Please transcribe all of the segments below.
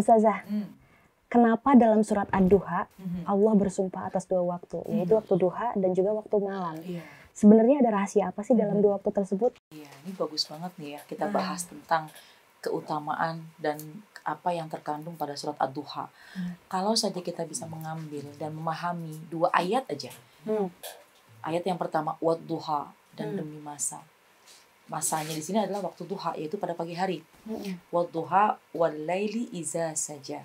Ustazah, Hmm. kenapa dalam surat Ad-Duha Mhm. Allah bersumpah atas dua waktu, yaitu waktu duha dan juga waktu malam? Iya, Sebenarnya ada rahasia apa sih dalam dua waktu tersebut? iya, ini bagus banget nih ya kita bahas tentang keutamaan dan apa yang terkandung pada surat Ad-Duha. Kalau saja kita bisa mengambil dan memahami 2 ayat aja. Hmm. Ayat yang pertama wad-duha dan demi masa. Masanya di sini adalah waktu duha, yaitu pada pagi hari. Wad-duha wal-laili iza saja.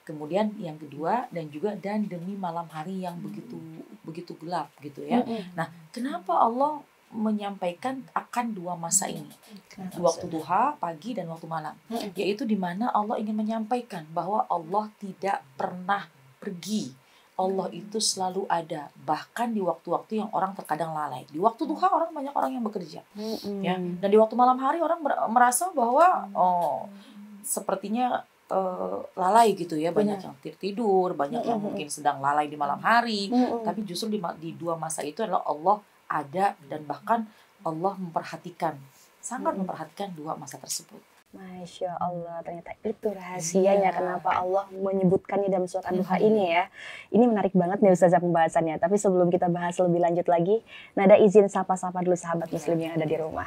Kemudian yang kedua dan demi malam hari yang begitu gelap gitu ya. Nah, kenapa Allah menyampaikan akan 2 masa ini? Waktu duha, pagi dan waktu malam. Yaitu di mana Allah ingin menyampaikan bahwa Allah tidak pernah pergi. Allah itu selalu ada, bahkan di waktu-waktu yang orang terkadang lalai. Di waktu duha banyak orang yang bekerja, ya. Dan di waktu malam hari orang merasa bahwa sepertinya lalai gitu ya, banyak yang tidur, banyak yang mungkin sedang lalai di malam hari. Tapi justru di 2 masa itu adalah Allah ada dan bahkan Allah memperhatikan, sangat memperhatikan 2 masa tersebut. Masya Allah, ternyata itu rahasianya kenapa Allah menyebutkannya dalam surat Ad-Duha ini ya. Ini menarik banget nih Ustazah pembahasannya. Tapi sebelum kita bahas lebih lanjut lagi, Nada izin sapa-sapa dulu sahabat muslim yang ada di rumah.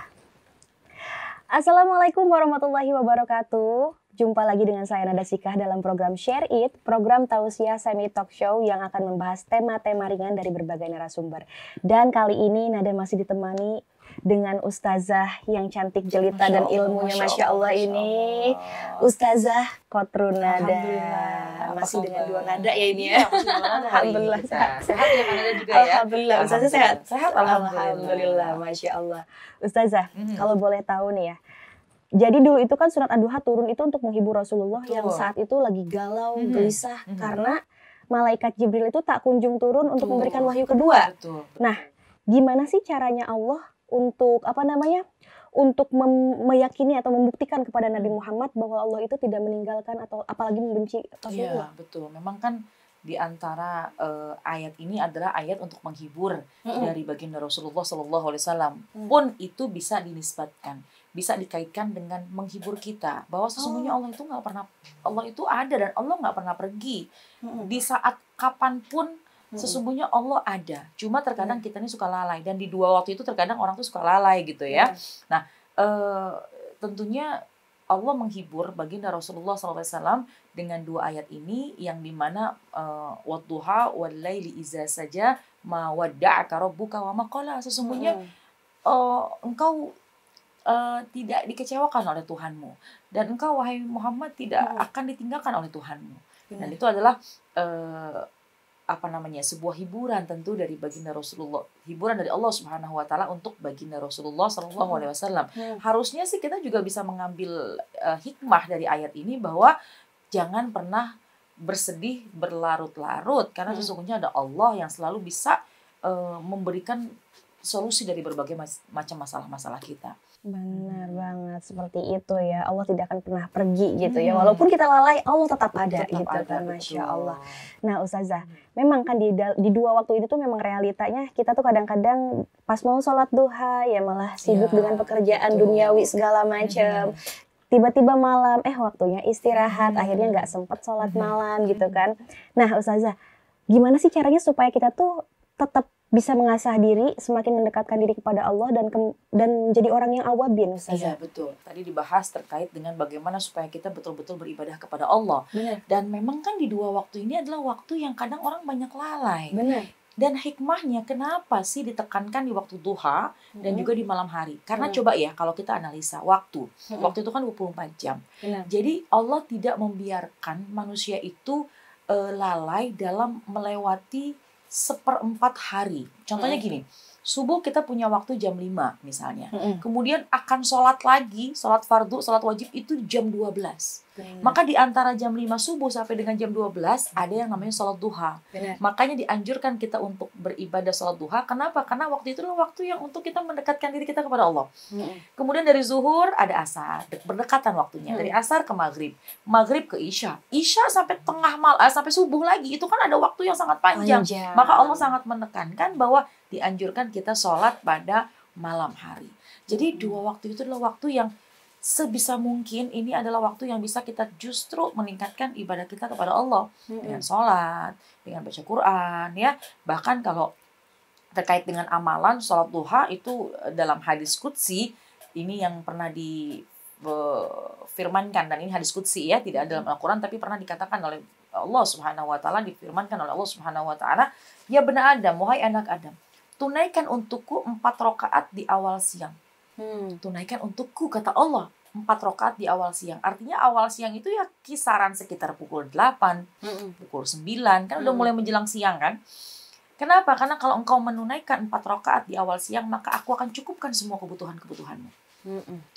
Assalamualaikum warahmatullahi wabarakatuh. Jumpa lagi dengan saya Nada Sikah dalam program Share It, program tausiah semi talk show yang akan membahas tema-tema ringan dari berbagai narasumber. Dan kali ini Nada masih ditemani dengan Ustazah yang cantik jelita dan ilmunya Masya Allah ini, Ustazah Kotrun Nada. Masih dengan 2 nada ya ini ya. Alhamdulillah sehat. Sehat ya Nada juga ya. Alhamdulillah, Ustazah sehat. Sehat Alhamdulillah, Masya Allah. Ustazah, kalau boleh tahu nih ya. Jadi dulu itu kan surat Ad-Duha turun itu untuk menghibur Rasulullah yang saat itu lagi galau, gelisah karena malaikat Jibril itu tak kunjung turun untuk memberikan wahyu kedua. Nah, gimana sih caranya Allah untuk untuk meyakini atau membuktikan kepada Nabi Muhammad bahwa Allah itu tidak meninggalkan atau apalagi membenci Rasulullah? Iya, betul. Memang kan di antara ayat ini adalah ayat untuk menghibur dari baginda Rasulullah SAW. Pun itu bisa dinisbatkan, bisa dikaitkan dengan menghibur kita bahwa sesungguhnya Allah itu Allah itu ada dan Allah nggak pernah pergi. Di saat kapanpun sesungguhnya Allah ada. Cuma terkadang kita ini suka lalai, dan di 2 waktu itu terkadang orang tuh suka lalai gitu ya. Nah, tentunya Allah menghibur baginda Rasulullah SAW dengan 2 ayat ini yang dimana wadduha wal-laili iza saja ma wadda'aka rabbuka wa ma qala. Sesungguhnya engkau tidak dikecewakan oleh Tuhanmu, dan engkau wahai Muhammad tidak akan ditinggalkan oleh Tuhanmu. Dan itu adalah sebuah hiburan tentu dari baginda Rasulullah, hiburan dari Allah Subhanahu wa taala untuk baginda Rasulullah sallallahu alaihi wasallam. Harusnya sih kita juga bisa mengambil hikmah dari ayat ini bahwa jangan pernah bersedih berlarut-larut, karena sesungguhnya ada Allah yang selalu bisa memberikan solusi dari berbagai macam masalah-masalah kita. Benar banget, seperti itu ya. Allah tidak akan pernah pergi gitu ya. Walaupun kita lalai, Allah tetap ada gitu kan, Masya Allah. Nah Ustazah, memang kan di 2 waktu ini tuh memang realitanya kita tuh kadang-kadang pas mau sholat duha ya malah sibuk dengan pekerjaan duniawi segala macam. Tiba-tiba malam, waktunya istirahat, akhirnya nggak sempat sholat malam gitu kan. Nah Ustazah, gimana sih caranya supaya kita tuh tetap bisa mengasah diri, semakin mendekatkan diri kepada Allah dan menjadi orang yang awabin, Ustazah? Iya, betul. Tadi dibahas terkait dengan bagaimana supaya kita betul-betul beribadah kepada Allah. Benar. Dan memang kan di 2 waktu ini adalah waktu yang kadang orang banyak lalai. Benar. Dan hikmahnya kenapa sih ditekankan di waktu duha dan juga di malam hari? Karena coba ya kalau kita analisa waktu itu kan 24 jam. Benar. Jadi Allah tidak membiarkan manusia itu lalai dalam melewati 1/4 hari. Contohnya gini, subuh kita punya waktu jam 5 misalnya. Kemudian akan sholat lagi, sholat fardu, sholat wajib itu jam 12. Maka di antara jam 5 subuh sampai dengan jam 12 ada yang namanya sholat duha. Makanya dianjurkan kita untuk beribadah sholat duha. Kenapa? Karena waktu itu adalah waktu yang untuk kita mendekatkan diri kita kepada Allah. Kemudian dari zuhur ada asar, berdekatan waktunya. Dari asar ke maghrib, maghrib ke isya, isya sampai sampai subuh lagi. Itu kan ada waktu yang sangat panjang. Maka Allah sangat menekankan bahwa dianjurkan kita sholat pada malam hari. Jadi 2 waktu itu adalah waktu yang sebisa mungkin ini adalah waktu yang bisa kita justru meningkatkan ibadah kita kepada Allah dengan sholat, dengan baca Quran, ya. Bahkan kalau terkait dengan amalan sholat duha itu dalam hadis qudsi ini yang pernah difirmankan, dan ini hadis qudsi ya, tidak dalam Al-Quran tapi pernah dikatakan oleh Allah Subhanahu wa taala, difirmankan oleh Allah Subhanahu wa taala, ya benar Adam, wahai anak Adam, tunaikan untukku 4 rakaat di awal siang. Tunaikan untukku, kata Allah, 4 rakaat di awal siang. Artinya awal siang itu ya kisaran sekitar pukul 8, pukul 9, kan udah mulai menjelang siang kan. Kenapa? Karena kalau engkau menunaikan 4 rakaat di awal siang, maka aku akan cukupkan semua kebutuhan-kebutuhanmu.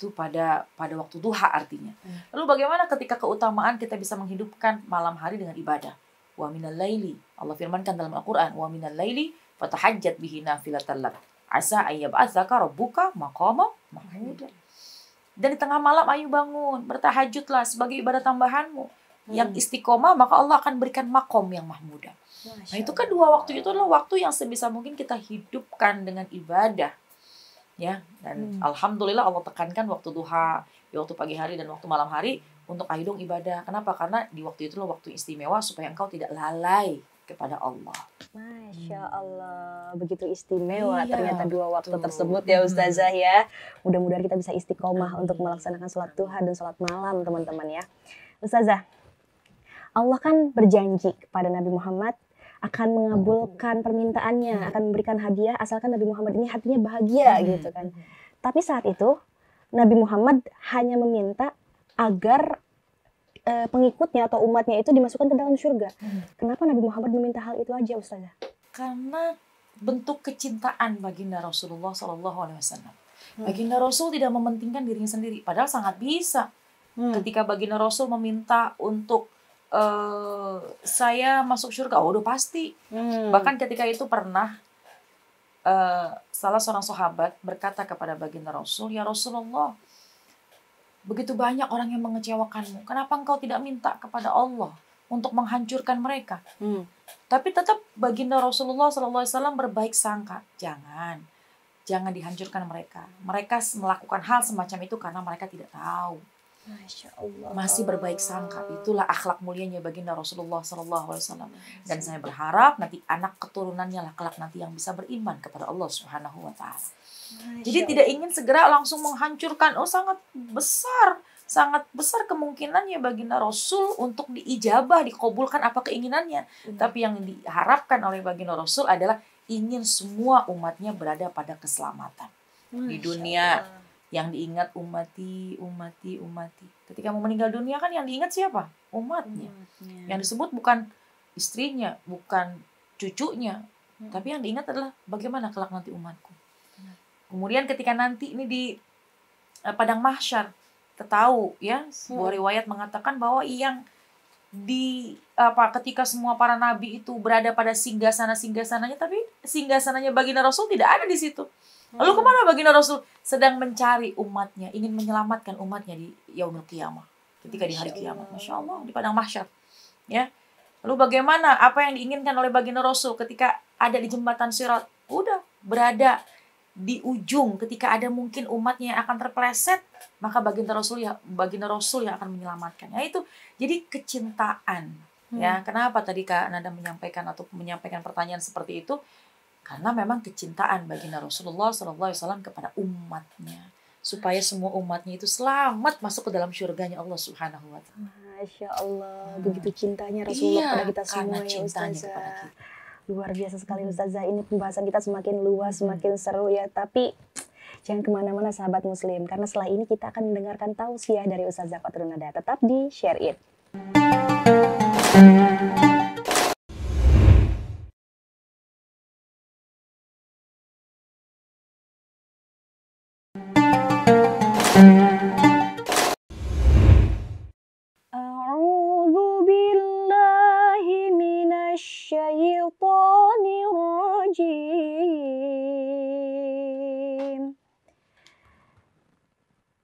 Itu pada waktu duha artinya. Lalu bagaimana ketika keutamaan kita bisa menghidupkan malam hari dengan ibadah? Wa minal laili, Allah firmankan dalam Al-Quran, wa minal laili fatahajjat bihi nafilatan lak asa ayyab'atsaka rabbuka maqama mahmuda. Dan di tengah malam ayo bangun, bertahajudlah sebagai ibadah tambahanmu. Yang istiqomah, maka Allah akan berikan makom yang mahmuda. Nah itu kan 2 waktu itu adalah waktu yang sebisa mungkin kita hidupkan dengan ibadah. Ya, dan alhamdulillah Allah tekankan waktu duha, di waktu pagi hari dan waktu malam hari untuk ayo dong ibadah. Kenapa? Karena di waktu itu waktu istimewa supaya engkau tidak lalai kepada Allah. Masya Allah, begitu istimewa ternyata 2 waktu betul. tersebut ya Ustazah ya. Mudah-mudahan kita bisa istiqomah untuk melaksanakan sholat duha dan sholat malam teman-teman ya. Ustazah, Allah kan berjanji kepada Nabi Muhammad akan mengabulkan permintaannya, akan memberikan hadiah asalkan Nabi Muhammad ini hatinya bahagia gitu kan. Tapi saat itu Nabi Muhammad hanya meminta agar pengikutnya atau umatnya itu dimasukkan ke dalam surga. Kenapa Nabi Muhammad meminta hal itu aja, Ustazah? Karena bentuk kecintaan baginda Rasulullah SAW. Baginda Rasul tidak mementingkan dirinya sendiri, padahal sangat bisa. Ketika baginda Rasul meminta untuk saya masuk surga, udah pasti. Bahkan ketika itu pernah salah seorang sahabat berkata kepada baginda Rasul, ya Rasulullah, begitu banyak orang yang mengecewakanmu. Kenapa engkau tidak minta kepada Allah untuk menghancurkan mereka? Tapi tetap baginda Rasulullah SAW berbaik sangka. Jangan dihancurkan mereka. Mereka melakukan hal semacam itu karena mereka tidak tahu. Masya Allah. Masih berbaik sangka. Itulah akhlak mulianya baginda Rasulullah SAW. Dan saya berharap nanti anak keturunannya lah kelak nanti yang bisa beriman kepada Allah Subhanahu wa taala. Jadi tidak ingin segera langsung menghancurkan. Sangat besar kemungkinannya baginda Rasul untuk diijabah, dikabulkan apa keinginannya. Tapi yang diharapkan oleh baginda Rasul adalah ingin semua umatnya berada pada keselamatan. Di dunia yang diingat umati. Ketika mau meninggal dunia kan yang diingat siapa? Umatnya. Yang disebut bukan istrinya, bukan cucunya. Tapi yang diingat adalah bagaimana kelak nanti umatku. Kemudian ketika nanti ini di padang mahsyar, kita tahu ya, sebuah riwayat mengatakan bahwa ketika semua para nabi itu berada pada singgasananya, tapi singgasananya baginda Rasul tidak ada di situ. Lalu kemana baginda Rasul? Sedang mencari umatnya, ingin menyelamatkan umatnya di yaumul qiyamah, ketika di hari kiamat. Masya Allah, di padang mahsyar. Ya. Lalu bagaimana? Apa yang diinginkan oleh baginda Rasul ketika ada di jembatan Sirat? Udah berada di ujung, ketika ada mungkin umatnya yang akan terpeleset, maka baginda Rasul yang akan menyelamatkan. Ya itu jadi kecintaan. Ya, kenapa tadi Kak Nada menyampaikan pertanyaan seperti itu? Karena memang kecintaan baginda Rasulullah SAW kepada umatnya, supaya semua umatnya itu selamat masuk ke dalam surganya Allah Subhanahu wa taala. Masya Allah, begitu cintanya Rasulullah kepada kita semua ya Ustazah. Luar biasa sekali Ustazah, ini pembahasan kita semakin luas, semakin seru ya. Tapi jangan kemana-mana sahabat muslim, karena setelah ini kita akan mendengarkan tausiah dari Ustazah Qatrun Nada. Tetap di Share It.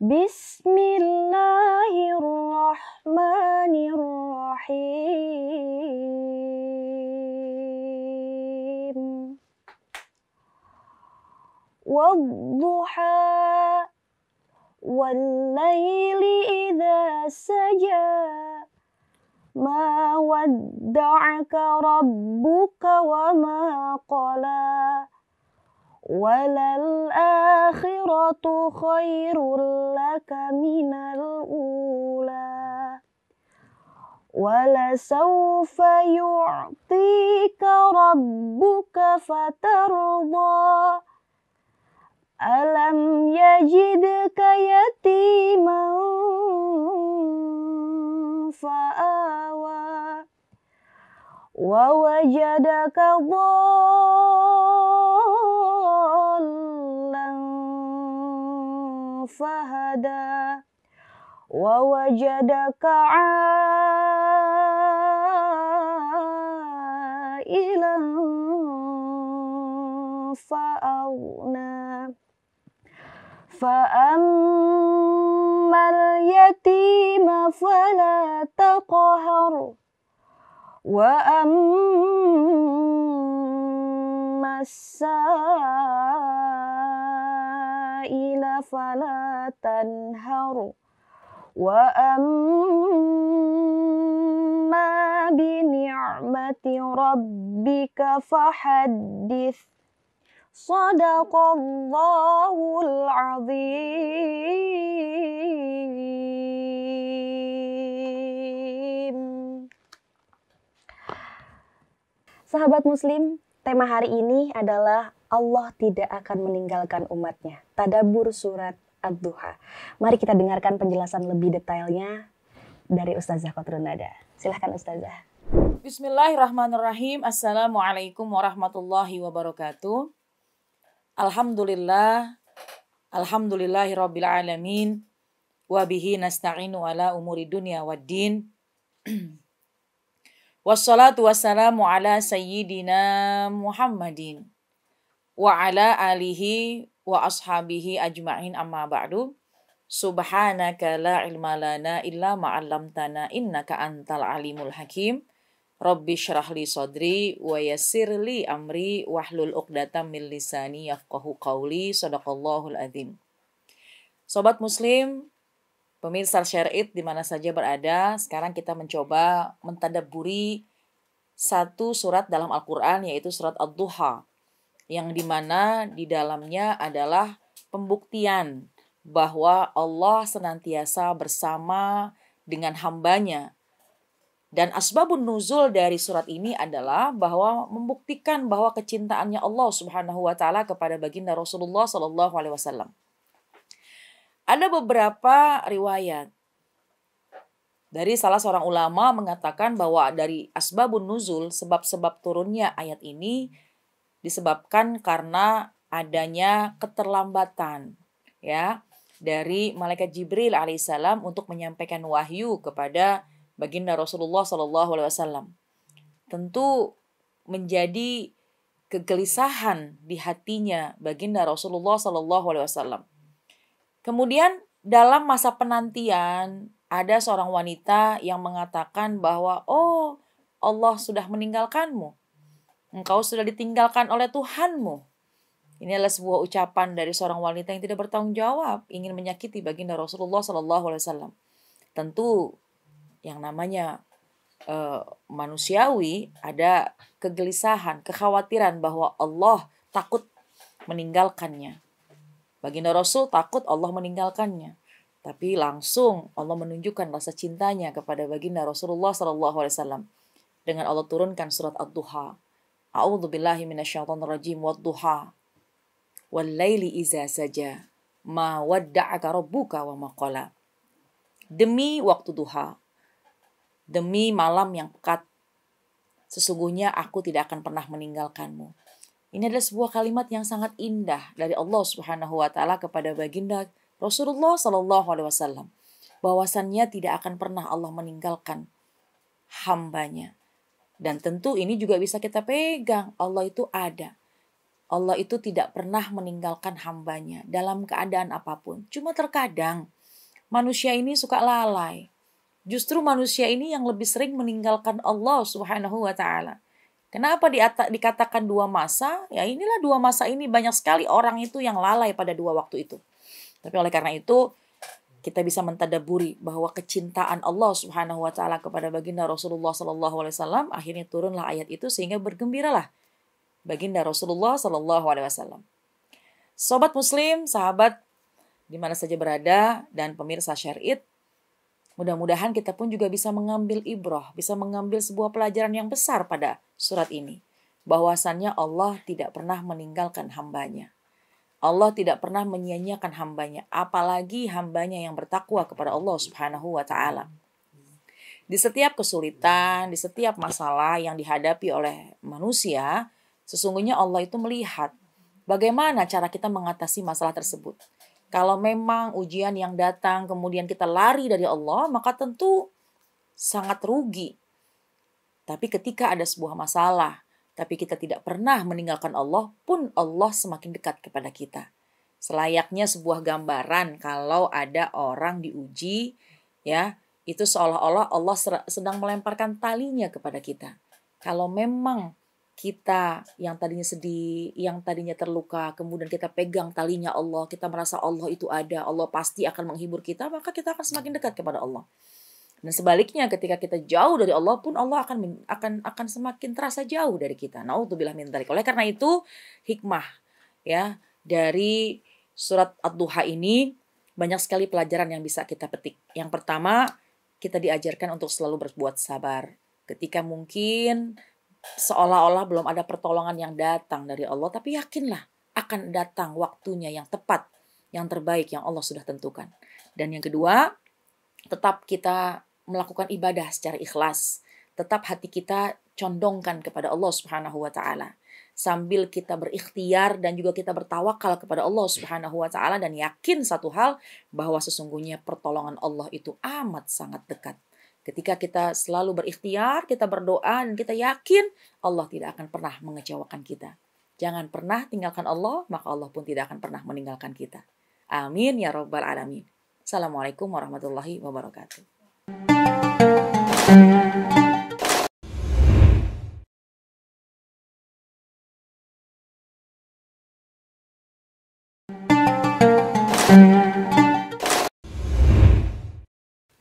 Bismillahirrahmanirrahim. Wadduha Wal-laili idza saja. Ma wadda'aka rabbuka wa ma qala. Walal akhiratu khairul laka minal ula. Wala sawfa yu'tika rabbuka fatarda. Alam yajidka yatiman fa'awa. Wa wajadaka dhallan fahada. Wa wajadaka ailan fa'aghna. Fa'ammal yatima fala taqhar. Wa ammas sa'ila fala tanhar. Wa amma bi ni'mati rabbika fahaddits. Shadaqallahul azim. Sahabat muslim, tema hari ini adalah Allah tidak akan meninggalkan umatnya. Tadabbur surat Ad-Duha. Mari kita dengarkan penjelasan lebih detailnya dari Ustazah Qatrun Nada. Silahkan Ustazah. Bismillahirrahmanirrahim. Assalamualaikum warahmatullahi wabarakatuh. Alhamdulillahirabbil alamin. Wa bihi nasta'inu ala umuri dunya waddin. Wassalatu wassalamu ala sayyidina Muhammadin wa ala alihi wa ashabihi ajma'in, amma ba'du. Subhanaka la ilma lana illa ma 'allamtana innaka antal alimul hakim. Rabbi syrah li sadri wa yassir li amri wahlul 'uqdatam min lisani yafqahu qawli. Shadaqallahul azim. Sobat muslim, pemirsa Syar'id di mana saja berada, sekarang kita mencoba mentadabburi satu surat dalam Al-Qur'an, yaitu surat Ad-Duha, yang dimana di dalamnya adalah pembuktian bahwa Allah senantiasa bersama dengan hambanya. Dan asbabun nuzul dari surat ini adalah bahwa membuktikan bahwa kecintaannya Allah Subhanahu wa taala kepada baginda Rasulullah sallallahu alaihi wasallam. Ada beberapa riwayat dari salah seorang ulama mengatakan bahwa dari asbabun nuzul, sebab-sebab turunnya ayat ini disebabkan karena adanya keterlambatan ya dari malaikat Jibril alaihissalam untuk menyampaikan wahyu kepada baginda Rasulullah sallallahu alaihi wasallam. Tentu menjadi kegelisahan di hatinya baginda Rasulullah sallallahu alaihi wasallam. Kemudian dalam masa penantian ada seorang wanita yang mengatakan bahwa Allah sudah meninggalkanmu. Engkau sudah ditinggalkan oleh Tuhanmu. Ini adalah sebuah ucapan dari seorang wanita yang tidak bertanggung jawab, ingin menyakiti baginda Rasulullah sallallahu alaihi wasallam. Tentu yang namanya manusiawi ada kegelisahan, kekhawatiran bahwa Allah takut meninggalkannya. Baginda Rasul takut Allah meninggalkannya. Tapi langsung Allah menunjukkan rasa cintanya kepada baginda Rasulullah sallallahu alaihi wasallam dengan Allah turunkan surat Ad-Duha. A'udzubillahi minasyaitonirrajim. Wad-duha wal-laili idza saja ma wadda'aka rabbuka wa ma qala. Demi waktu duha, demi malam yang pekat, sesungguhnya aku tidak akan pernah meninggalkanmu. Ini adalah sebuah kalimat yang sangat indah dari Allah Subhanahu wa taala kepada baginda Rasulullah sallallahu alaihi wasallam, bahwasannya tidak akan pernah Allah meninggalkan hambanya. Dan tentu ini juga bisa kita pegang, Allah itu ada. Allah itu tidak pernah meninggalkan hambanya dalam keadaan apapun. Cuma terkadang manusia ini suka lalai. Justru manusia ini yang lebih sering meninggalkan Allah Subhanahu wa taala. Kenapa dikatakan dua masa? Ya inilah dua masa ini, banyak sekali orang itu yang lalai pada dua waktu itu. Tapi oleh karena itu kita bisa mentadaburi bahwa kecintaan Allah Subhanahu wa taala kepada baginda Rasulullah sallallahu alaihi wasallam, akhirnya turunlah ayat itu sehingga bergembiralah baginda Rasulullah sallallahu alaihi wasallam. Sobat muslim, sahabat di mana saja berada dan pemirsa Syar'id, mudah-mudahan kita pun juga bisa mengambil ibrah, bisa mengambil sebuah pelajaran yang besar pada surat ini. Bahwasannya Allah tidak pernah meninggalkan hambanya. Allah tidak pernah menyia-nyiakan hambanya, apalagi hambanya yang bertakwa kepada Allah Subhanahu wa taala. Di setiap kesulitan, di setiap masalah yang dihadapi oleh manusia, sesungguhnya Allah itu melihat bagaimana cara kita mengatasi masalah tersebut. Kalau memang ujian yang datang kemudian kita lari dari Allah, maka tentu sangat rugi. Tapi ketika ada sebuah masalah, tapi kita tidak pernah meninggalkan Allah, pun Allah semakin dekat kepada kita. Selayaknya sebuah gambaran kalau ada orang diuji, ya, itu seolah-olah Allah sedang melemparkan talinya kepada kita. Kalau memang kita yang tadinya sedih, yang tadinya terluka, kemudian kita pegang talinya Allah, kita merasa Allah itu ada, Allah pasti akan menghibur kita, maka kita akan semakin dekat kepada Allah. Dan sebaliknya ketika kita jauh dari Allah pun Allah akan semakin terasa jauh dari kita. Naudzubillah min dzalik. Oleh karena itu hikmah ya dari surat Ad-Duha ini banyak sekali pelajaran yang bisa kita petik. Yang pertama, kita diajarkan untuk selalu berbuat sabar. Ketika mungkin seolah-olah belum ada pertolongan yang datang dari Allah, tapi yakinlah akan datang waktunya yang tepat, yang terbaik yang Allah sudah tentukan. Dan yang kedua, tetap kita melakukan ibadah secara ikhlas. Tetap hati kita condongkan kepada Allah Subhanahu wa taala. Sambil kita berikhtiar dan juga kita bertawakal kepada Allah Subhanahu wa taala dan yakin satu hal bahwa sesungguhnya pertolongan Allah itu amat sangat dekat. Ketika kita selalu berikhtiar, kita berdoa dan kita yakin Allah tidak akan pernah mengecewakan kita. Jangan pernah tinggalkan Allah, maka Allah pun tidak akan pernah meninggalkan kita. Amin ya rabbal alamin. Assalamualaikum warahmatullahi wabarakatuh.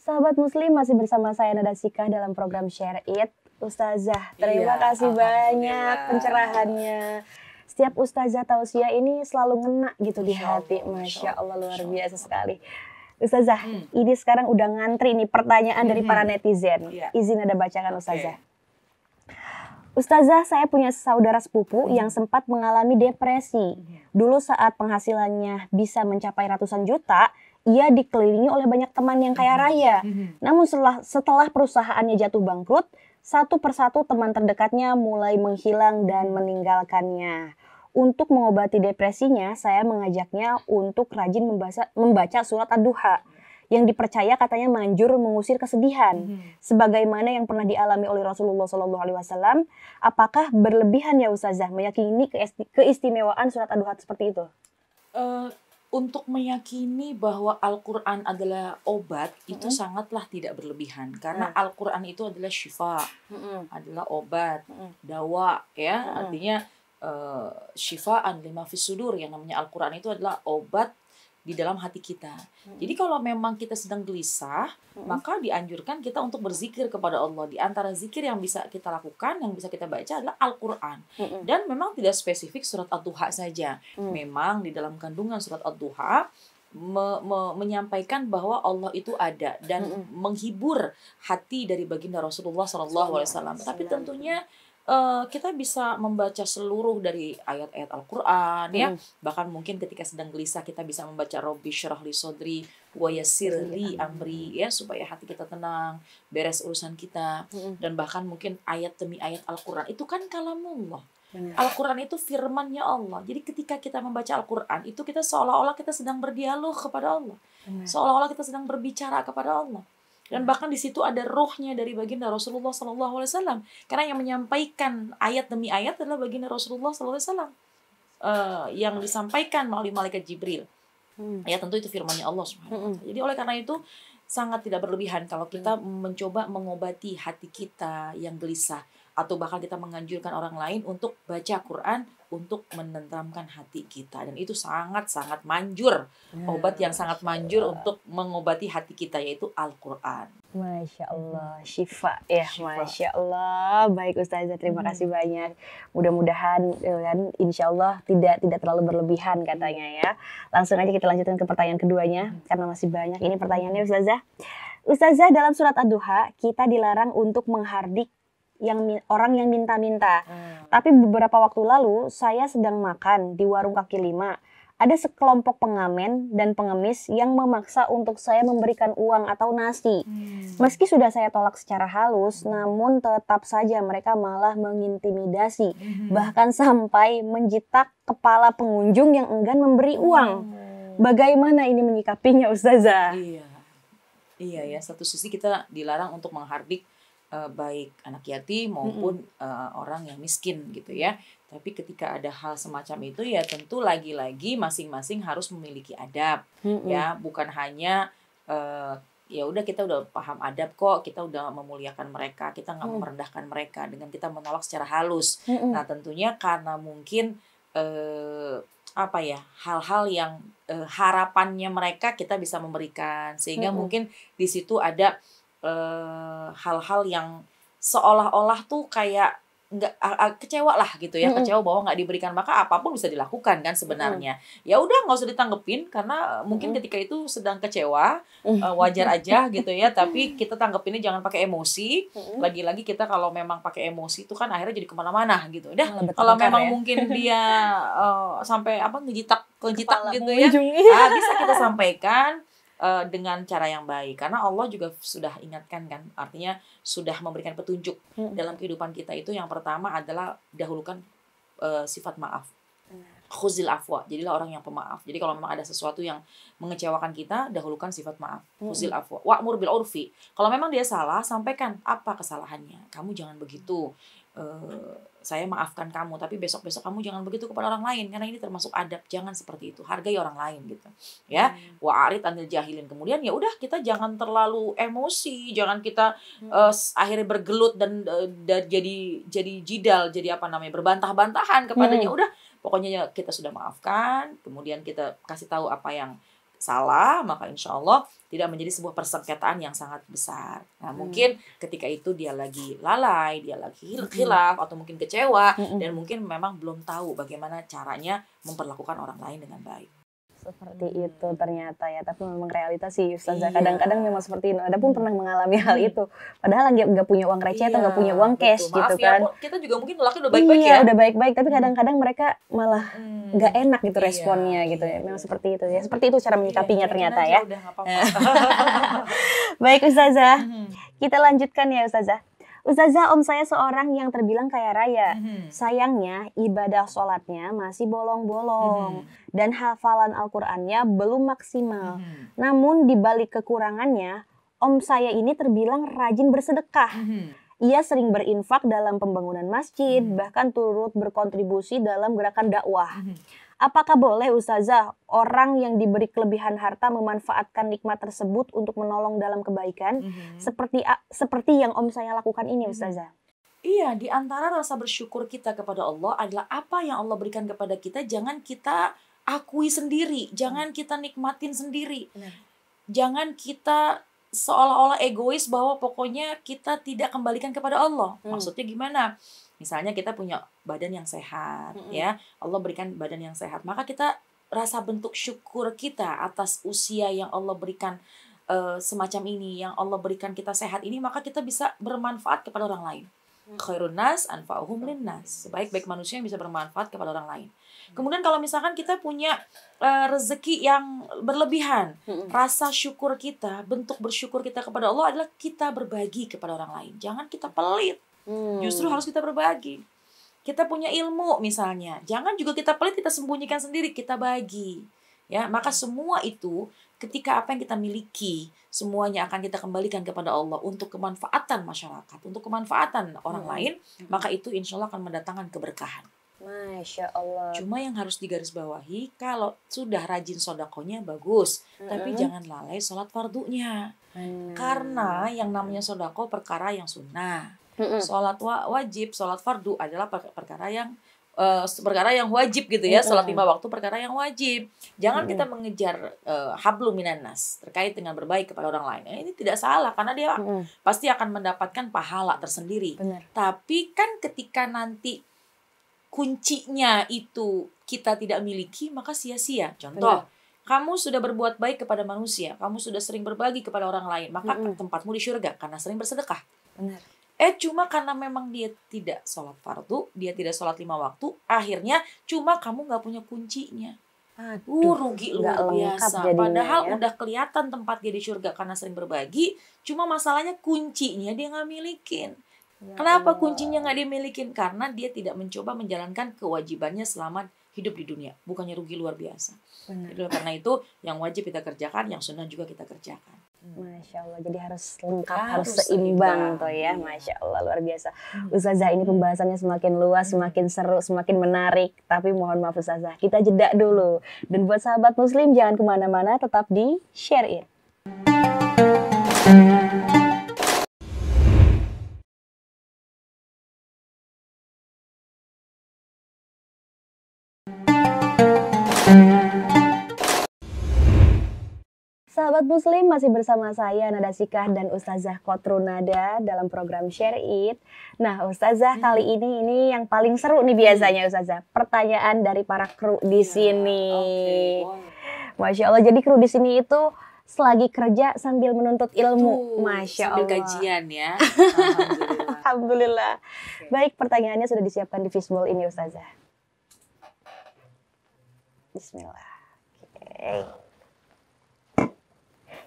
Sahabat muslim, masih bersama saya Nada Sikah dalam program Share It. Ustazah, terima kasih banyak pencerahannya. Setiap Ustazah tausiah ini selalu ngena gitu di hati. Masya Allah, luar biasa sekali. Ustazah, ini sekarang udah ngantri nih pertanyaan dari para netizen. Izin ada bacakan Ustazah. Ustazah, saya punya saudara sepupu yang sempat mengalami depresi. Dulu saat penghasilannya bisa mencapai ratusan juta, ia dikelilingi oleh banyak teman yang kaya raya. Namun setelah perusahaannya jatuh bangkrut, satu persatu teman terdekatnya mulai menghilang dan meninggalkannya. Untuk mengobati depresinya, saya mengajaknya untuk rajin membaca surat Ad-Duha yang dipercaya katanya manjur mengusir kesedihan. Sebagaimana yang pernah dialami oleh Rasulullah SAW, apakah berlebihan ya Ustazah meyakini keistimewaan surat Ad-Duha seperti itu? Untuk meyakini bahwa Al-Quran adalah obat, itu sangatlah tidak berlebihan. Karena Al-Quran itu adalah syifa, adalah obat, dawa, ya. Artinya syifaan lima fis sudur, yang namanya Al-Quran itu adalah obat di dalam hati kita. Jadi kalau memang kita sedang gelisah, maka dianjurkan kita untuk berzikir kepada Allah. Di antara zikir yang bisa kita lakukan, yang bisa kita baca adalah Al-Quran. Dan memang tidak spesifik surat Ad-Duha saja. Memang di dalam kandungan surat Ad-Duha menyampaikan bahwa Allah itu ada dan menghibur hati dari baginda Rasulullah SAW. Tapi tentunya kita bisa membaca seluruh dari ayat-ayat Al-Quran, ya. Bahkan mungkin ketika sedang gelisah kita bisa membaca Rabbi syrah li sodri wa yassir li amri, ya, supaya hati kita tenang, beres urusan kita. Dan bahkan mungkin ayat demi ayat Al-Quran itu kan kalamullah. Al-Quran itu firman-Nya Allah. Jadi ketika kita membaca Al-Quran itu kita seolah-olah kita sedang berdialog kepada Allah. Seolah-olah kita sedang berbicara kepada Allah. Dan bahkan di situ ada rohnya dari baginda Rasulullah SAW. Karena yang menyampaikan ayat demi ayat adalah baginda Rasulullah SAW. Yang disampaikan melalui malaikat Jibril. Ya tentu itu firman-Nya Allah SWT. Jadi oleh karena itu sangat tidak berlebihan kalau kita mencoba mengobati hati kita yang gelisah. atau bahkan kita menganjurkan orang lain untuk baca Quran untuk menenteramkan hati kita, dan itu sangat-sangat manjur, obat yang sangat manjur untuk mengobati hati kita, yaitu Al-Quran. Masya Allah, syifa ya, Syifa. Masya Allah. Baik Ustazah, terima kasih banyak. Mudah-mudahan kan, insya Allah tidak terlalu berlebihan katanya ya. Langsung aja kita lanjutkan ke pertanyaan keduanya, karena masih banyak ini pertanyaannya Ustazah. Ustazah, dalam surat Ad-Duha kita dilarang untuk menghardik orang yang minta-minta. Tapi beberapa waktu lalu saya sedang makan di warung kaki lima. Ada sekelompok pengamen dan pengemis yang memaksa untuk saya memberikan uang atau nasi. Meski sudah saya tolak secara halus, namun tetap saja mereka malah mengintimidasi. Bahkan sampai menjitak kepala pengunjung yang enggan memberi uang. Bagaimana ini menyikapinya Ustazah? Iya ya, satu sisi kita dilarang untuk menghardik baik anak yatim maupun orang yang miskin gitu ya. Tapi ketika ada hal semacam itu ya tentu lagi-lagi masing-masing harus memiliki adab ya, bukan hanya ya udah kita udah paham adab kok, kita udah memuliakan mereka, kita nggak merendahkan mereka dengan kita menolak secara halus. Nah tentunya karena mungkin apa ya, hal-hal yang harapannya mereka kita bisa memberikan, sehingga mungkin di situ ada hal-hal yang seolah-olah tuh kayak nggak kecewa lah gitu ya, kecewa bahwa nggak diberikan, maka apapun bisa dilakukan kan sebenarnya. Ya udah nggak usah ditanggepin karena mungkin ketika itu sedang kecewa, wajar aja gitu ya, tapi kita tanggepinnya jangan pakai emosi. Lagi-lagi kita kalau memang pakai emosi itu kan akhirnya jadi kemana-mana gitu. Udah kalau memang mungkin dia sampai ngejitak gitu ya, bisa kita sampaikan dengan cara yang baik, karena Allah juga sudah ingatkan kan, artinya sudah memberikan petunjuk dalam kehidupan kita. Itu yang pertama adalah dahulukan sifat maaf, khuzil afwa, jadilah orang yang pemaaf. Jadi kalau memang ada sesuatu yang mengecewakan kita, dahulukan sifat maaf, khuzil afwa, wa'mur bil urfi. Kalau memang dia salah, sampaikan apa kesalahannya, kamu jangan begitu, saya maafkan kamu, tapi besok-besok kamu jangan begitu kepada orang lain, karena ini termasuk adab, jangan seperti itu, hargai orang lain gitu ya. Wa'arid anil jahilin. Kemudian ya udah, kita jangan terlalu emosi, jangan kita akhirnya bergelut dan jadi jidal, jadi berbantah-bantahan kepadanya. Udah, pokoknya kita sudah maafkan, kemudian kita kasih tahu apa yang salah, maka insya Allah tidak menjadi sebuah persengketaan yang sangat besar. Nah mungkin ketika itu dia lagi lalai, dia lagi khilaf atau mungkin kecewa, dan mungkin memang belum tahu bagaimana caranya memperlakukan orang lain dengan baik. Seperti itu ternyata ya, tapi memang realitas sih Ustazah, kadang-kadang memang seperti itu. Ada pun pernah mengalami hal itu, padahal nggak punya uang receh atau nggak punya uang cash gitu kan. Kita juga mungkin nolaknya udah baik-baik ya. Udah baik-baik, tapi kadang-kadang mereka malah nggak enak gitu responnya gitu ya. Memang seperti itu ya, seperti itu cara menyikapinya ternyata ya. Baik Ustazah, kita lanjutkan ya Ustazah. Ustazah, om saya seorang yang terbilang kaya raya. Sayangnya ibadah sholatnya masih bolong-bolong dan hafalan Al-Qur'annya belum maksimal. Namun di balik kekurangannya, om saya ini terbilang rajin bersedekah. Ia sering berinfak dalam pembangunan masjid, bahkan turut berkontribusi dalam gerakan dakwah. Apakah boleh Ustazah orang yang diberi kelebihan harta memanfaatkan nikmat tersebut untuk menolong dalam kebaikan seperti yang om saya lakukan ini Ustazah? Iya, di antara rasa bersyukur kita kepada Allah adalah apa yang Allah berikan kepada kita jangan kita akui sendiri, jangan kita nikmatin sendiri. Jangan kita seolah-olah egois bahwa pokoknya kita tidak kembalikan kepada Allah. Maksudnya gimana? Misalnya kita punya badan yang sehat, ya Allah berikan badan yang sehat, maka kita rasa bentuk syukur kita atas usia yang Allah berikan semacam ini, yang Allah berikan kita sehat ini, maka kita bisa bermanfaat kepada orang lain. Khairun nas anfa'uhum linnas, sebaik-baik manusia yang bisa bermanfaat kepada orang lain. Kemudian kalau misalkan kita punya rezeki yang berlebihan, rasa syukur kita, bentuk bersyukur kita kepada Allah adalah kita berbagi kepada orang lain. Jangan kita pelit. Justru harus kita berbagi. Kita punya ilmu misalnya, jangan juga kita pelit, kita sembunyikan sendiri, kita bagi. Ya, maka semua itu ketika apa yang kita miliki semuanya akan kita kembalikan kepada Allah untuk kemanfaatan masyarakat, untuk kemanfaatan orang lain, maka itu insya Allah akan mendatangkan keberkahan. Masya Allah. Cuma yang harus digarisbawahi, kalau sudah rajin sodakonya bagus, tapi jangan lalai sholat fardunya. Karena yang namanya sodako perkara yang sunnah. Sholat wajib, sholat fardu adalah perkara yang wajib gitu ya. Sholat 5 waktu perkara yang wajib. Jangan kita mengejar hablum minan nas terkait dengan berbaik kepada orang lain. Ini tidak salah karena dia pasti akan mendapatkan pahala tersendiri. Benar. Tapi kan ketika nanti kuncinya itu kita tidak miliki, maka sia-sia. Contoh, kamu sudah berbuat baik kepada manusia, kamu sudah sering berbagi kepada orang lain, maka tempatmu di surga karena sering bersedekah. Benar. Cuma karena memang dia tidak sholat fardu, dia tidak sholat 5 waktu, akhirnya cuma kamu nggak punya kuncinya. Rugi luar biasa. Padahal udah kelihatan tempat dia di surga karena sering berbagi, cuma masalahnya kuncinya dia nggak milikin. Kenapa kuncinya nggak dimilikin? Karena dia tidak mencoba menjalankan kewajibannya selama hidup di dunia. Bukannya rugi luar biasa. Jadi karena itu yang wajib kita kerjakan, yang sunnah juga kita kerjakan. Masya Allah, jadi harus lengkap, harus seimbang toh ya. Masya Allah, luar biasa. Ustazah, ini pembahasannya semakin luas, semakin seru, semakin menarik. Tapi mohon maaf Ustazah, kita jeda dulu. Dan buat sahabat muslim, jangan kemana-mana, tetap di Share It. Sahabat muslim, masih bersama saya Nada Sikah dan Ustazah Kotrun Nada dalam program Share It. Nah Ustazah, kali ini yang paling seru nih biasanya Ustazah. Pertanyaan dari para kru di sini. Masya Allah, jadi kru di sini itu selagi kerja sambil menuntut ilmu. Masya Allah. Sambil kajian ya. Alhamdulillah. Baik, pertanyaannya sudah disiapkan di fishbowl ini Ustazah. Bismillah. Oke.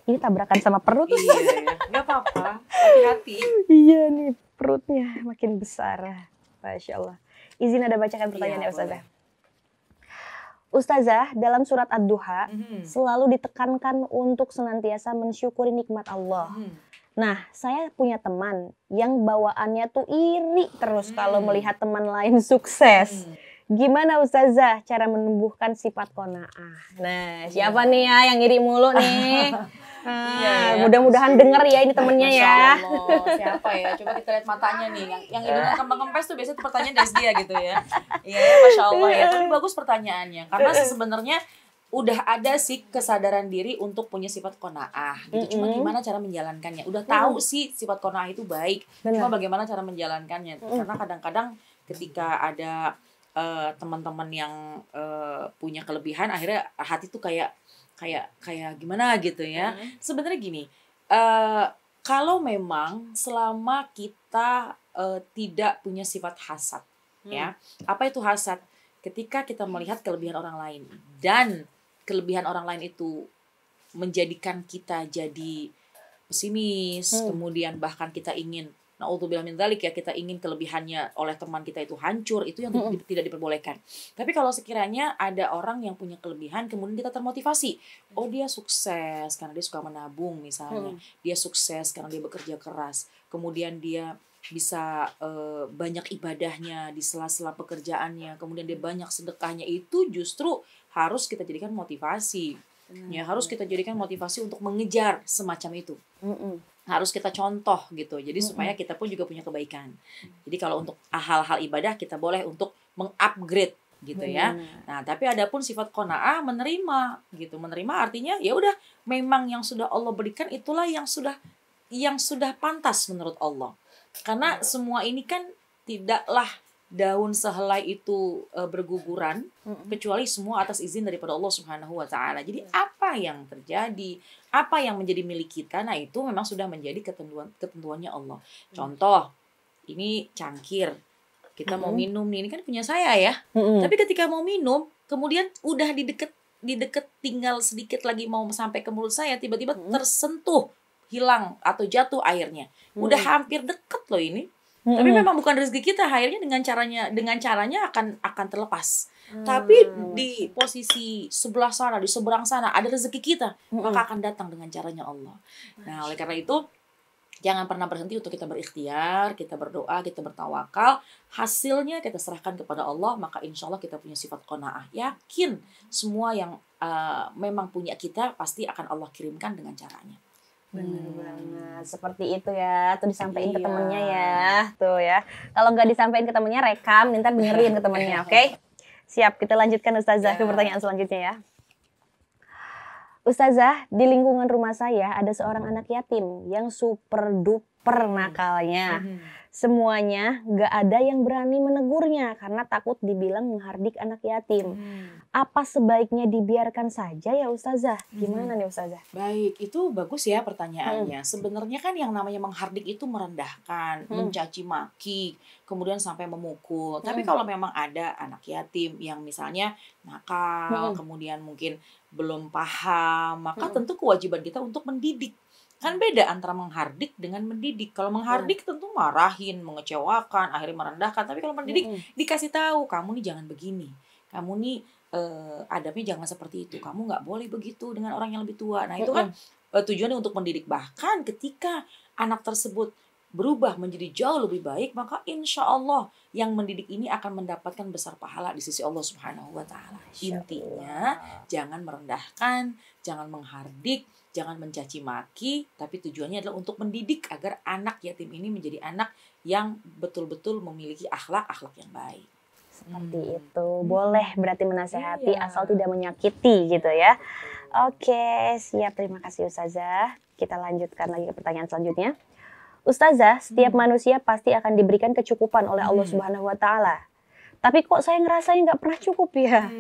Ini tabrakan sama perut. Iya, nggak apa-apa. Hati-hati. Iya nih, perutnya makin besar. Masya Allah. Izin ada bacakan pertanyaannya Ustazah. Ustazah, dalam surat Ad-Duha selalu ditekankan untuk senantiasa mensyukuri nikmat Allah. Nah, saya punya teman yang bawaannya tuh iri terus kalau melihat teman lain sukses. Gimana Ustazah cara menumbuhkan sifat qanaah? Nah, siapa nih ya yang iri mulu nih? Mudah-mudahan denger ya ini temennya ya. Allah, siapa ya? Coba kita lihat matanya nih. Yang hidungnya kempes tuh biasanya tuh pertanyaan dari dia gitu ya. Iya, Masya Allah ya. Tapi bagus pertanyaannya. Karena sebenarnya udah ada sih kesadaran diri untuk punya sifat qanaah gitu. Cuma gimana cara menjalankannya? Udah tahu sih sifat qanaah itu baik. Cuma bagaimana cara menjalankannya? Karena kadang-kadang ketika ada teman-teman yang punya kelebihan, akhirnya hati tuh kayak gimana gitu ya. Sebenarnya gini, kalau memang selama kita tidak punya sifat hasad, ya, apa itu hasad? Ketika kita melihat kelebihan orang lain dan kelebihan orang lain itu menjadikan kita jadi pesimis, kemudian bahkan kita ingin na'udzubillah min dzalik ya, kita ingin kelebihannya oleh teman kita itu hancur, itu yang tidak diperbolehkan. Tapi kalau sekiranya ada orang yang punya kelebihan, kemudian kita termotivasi, oh dia sukses karena dia suka menabung misalnya, dia sukses karena dia bekerja keras, kemudian dia bisa banyak ibadahnya di sela-sela pekerjaannya, kemudian dia banyak sedekahnya, itu justru harus kita jadikan motivasi. Ya, harus kita jadikan motivasi untuk mengejar semacam itu. Harus kita contoh gitu. Jadi supaya kita pun juga punya kebaikan. Jadi kalau untuk hal-hal ibadah kita boleh untuk mengupgrade gitu ya. Nah, tapi adapun sifat qanaah menerima gitu. Menerima artinya ya udah, memang yang sudah Allah berikan itulah yang sudah pantas menurut Allah. Karena semua ini kan tidaklah daun sehelai itu berguguran, kecuali semua atas izin daripada Allah Subhanahu wa Ta'ala. Jadi apa yang terjadi, apa yang menjadi milik kita, nah itu memang sudah menjadi ketentuannya Allah. Contoh, ini cangkir, kita mau minum nih, ini kan punya saya ya. Tapi ketika mau minum, kemudian udah di deket tinggal sedikit lagi mau sampai ke mulut saya, tiba-tiba tersentuh, hilang atau jatuh airnya. Udah hampir deket loh ini. Tapi memang bukan rezeki kita, akhirnya dengan caranya akan terlepas. Tapi di posisi sebelah sana, di seberang sana ada rezeki kita, maka akan datang dengan caranya Allah. Nah, oleh karena itu jangan pernah berhenti untuk kita berikhtiar, kita berdoa, kita bertawakal. Hasilnya kita serahkan kepada Allah, maka insya Allah kita punya sifat qanaah. Yakin semua yang memang punya kita pasti akan Allah kirimkan dengan caranya. Benar banget. Seperti itu ya. Tuh disampaikan ke temennya ya. Tuh ya. Kalau nggak disampaikan ke temennya, rekam, ntar dengerin ke temennya, oke? Siap, kita lanjutkan Ustazah ke pertanyaan selanjutnya ya. Ustazah, di lingkungan rumah saya ada seorang anak yatim yang super duper nakalnya. Semuanya nggak ada yang berani menegurnya karena takut dibilang menghardik anak yatim. Apa sebaiknya dibiarkan saja ya Ustazah? Gimana nih Ustazah? Baik, itu bagus ya pertanyaannya. Sebenarnya kan yang namanya menghardik itu merendahkan, mencaci maki, kemudian sampai memukul. Tapi kalau memang ada anak yatim yang misalnya nakal, kemudian mungkin belum paham, maka tentu kewajiban kita untuk mendidik. Kan beda antara menghardik dengan mendidik. Kalau menghardik tentu marahin, mengecewakan, akhirnya merendahkan. Tapi kalau mendidik dikasih tahu, kamu nih jangan begini. Kamu nih adabnya jangan seperti itu. Kamu nggak boleh begitu dengan orang yang lebih tua. Nah itu kan tujuannya untuk mendidik. Bahkan ketika anak tersebut berubah menjadi jauh lebih baik, maka insya Allah yang mendidik ini akan mendapatkan besar pahala di sisi Allah Subhanahu wa Ta'ala. Intinya jangan merendahkan, jangan menghardik, jangan mencaci maki, tapi tujuannya adalah untuk mendidik agar anak yatim ini menjadi anak yang betul-betul memiliki akhlak yang baik. Seperti itu. Boleh berarti menasehati asal tidak menyakiti gitu ya. Oke, siap. Terima kasih Ustazah. Kita lanjutkan lagi ke pertanyaan selanjutnya. Ustazah, setiap manusia pasti akan diberikan kecukupan oleh Allah Subhanahu wa Ta'ala. Tapi kok saya ngerasain nggak pernah cukup ya?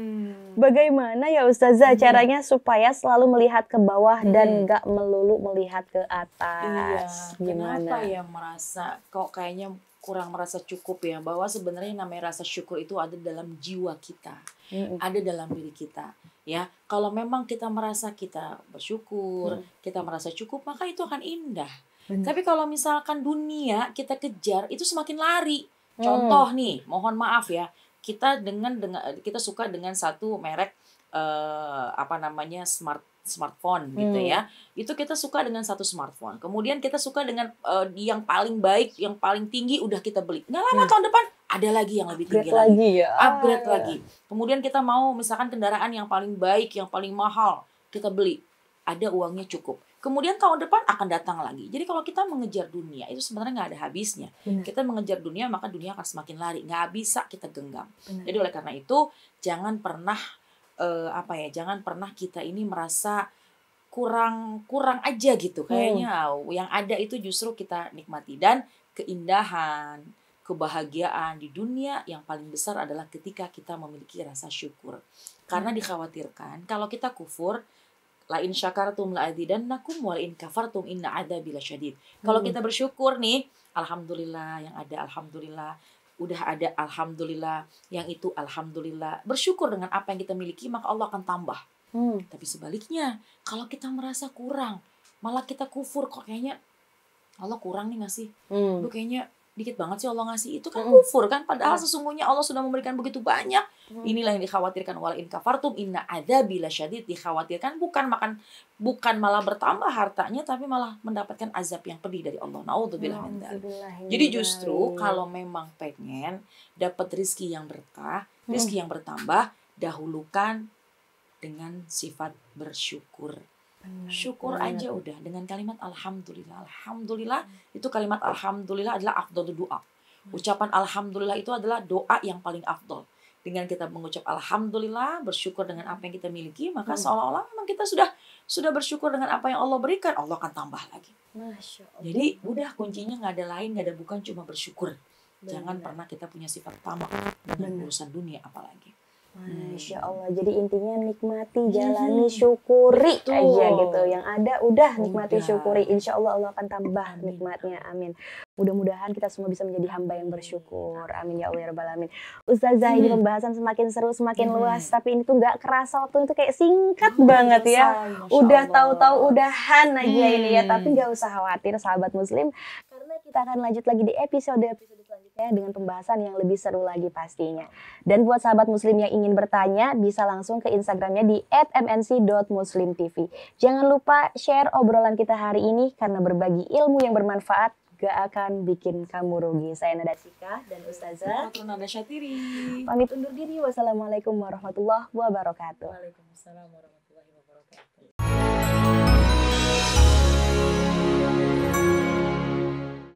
Bagaimana ya Ustazah caranya supaya selalu melihat ke bawah dan nggak melulu melihat ke atas? Gimana? Kenapa ya merasa kok kayaknya kurang merasa cukup ya? Bahwa sebenarnya namanya rasa syukur itu ada dalam jiwa kita, ada dalam diri kita. Ya, kalau memang kita merasa kita bersyukur, kita merasa cukup, maka itu akan indah. Tapi kalau misalkan dunia kita kejar, itu semakin lari. Contoh nih, mohon maaf ya, kita kita suka dengan satu merek smartphone gitu ya. Itu kita suka dengan satu smartphone. Kemudian kita suka dengan yang paling baik, yang paling tinggi udah kita beli. Nggak lama tahun depan ada lagi yang lebih tinggi lagi. Upgrade lagi. Kemudian kita mau misalkan kendaraan yang paling baik, yang paling mahal, kita beli. Ada uangnya cukup. Kemudian tahun depan akan datang lagi. Jadi kalau kita mengejar dunia itu sebenarnya nggak ada habisnya. Kita mengejar dunia maka dunia akan semakin lari. Nggak bisa kita genggam. Jadi oleh karena itu jangan pernah jangan pernah kita ini merasa kurang aja gitu. Kayaknya yang ada itu justru kita nikmati. Dan keindahan, kebahagiaan di dunia yang paling besar adalah ketika kita memiliki rasa syukur. Karena dikhawatirkan kalau kita kufur, la in syakartum la azidannakum wa la in kafartum inna adzabi lasyadid. Kalau kita bersyukur nih, alhamdulillah yang ada alhamdulillah, udah ada alhamdulillah, yang itu alhamdulillah. Bersyukur dengan apa yang kita miliki maka Allah akan tambah. Tapi sebaliknya, kalau kita merasa kurang, malah kita kufur, kok kayaknya Allah kurang nih ngasih. Lu kayaknya dikit banget sih Allah ngasih, itu kan kufur kan, padahal sesungguhnya Allah sudah memberikan begitu banyak. Inilah yang dikhawatirkan, wala in kafartum inna adzabi lasyadid. Dikhawatirkan bukan malah bertambah hartanya, tapi malah mendapatkan azab yang pedih dari Allah. Naudzubillah min dzalik. Jadi justru kalau memang pengen dapat rezeki yang berkah, rezeki yang bertambah, dahulukan dengan sifat bersyukur. Syukur aja udah dengan kalimat alhamdulillah. Alhamdulillah itu kalimat alhamdulillah adalah afdhalud doa. Ucapan alhamdulillah itu adalah doa yang paling afdal. Dengan kita mengucap alhamdulillah, bersyukur dengan apa yang kita miliki, maka seolah-olah memang kita sudah bersyukur dengan apa yang Allah berikan, Allah akan tambah lagi. Masya Allah. Jadi udah kuncinya nggak ada lain, nggak ada bukan, cuma bersyukur. Jangan pernah kita punya sifat tamak dengan urusan dunia apalagi. Masya Allah, jadi intinya nikmati, jalani, syukuri aja gitu. Yang ada udah nikmati, syukuri. Insya Allah Allah akan tambah nikmatnya. Amin. Mudah-mudahan kita semua bisa menjadi hamba yang bersyukur. Amin ya Allah ya Rabbal Alamin. Ustazah, ini pembahasan semakin seru, semakin luas. Tapi ini tuh gak kerasa waktu itu kayak singkat banget ya. Udah tahu-tahu udahan aja ini ya. Tapi gak usah khawatir sahabat muslim. Karena kita akan lanjut lagi di episode selanjutnya dengan pembahasan yang lebih seru lagi pastinya. Dan buat sahabat muslim yang ingin bertanya, bisa langsung ke Instagramnya di @mnc.muslimtv. Jangan lupa share obrolan kita hari ini, karena berbagi ilmu yang bermanfaat gak akan bikin kamu rugi. Saya Nada Sika dan Ustazah Nada Syatiri. Pamit undur diri. Wassalamualaikum warahmatullahi wabarakatuh. Waalaikumsalam warahmatullahi wabarakatuh.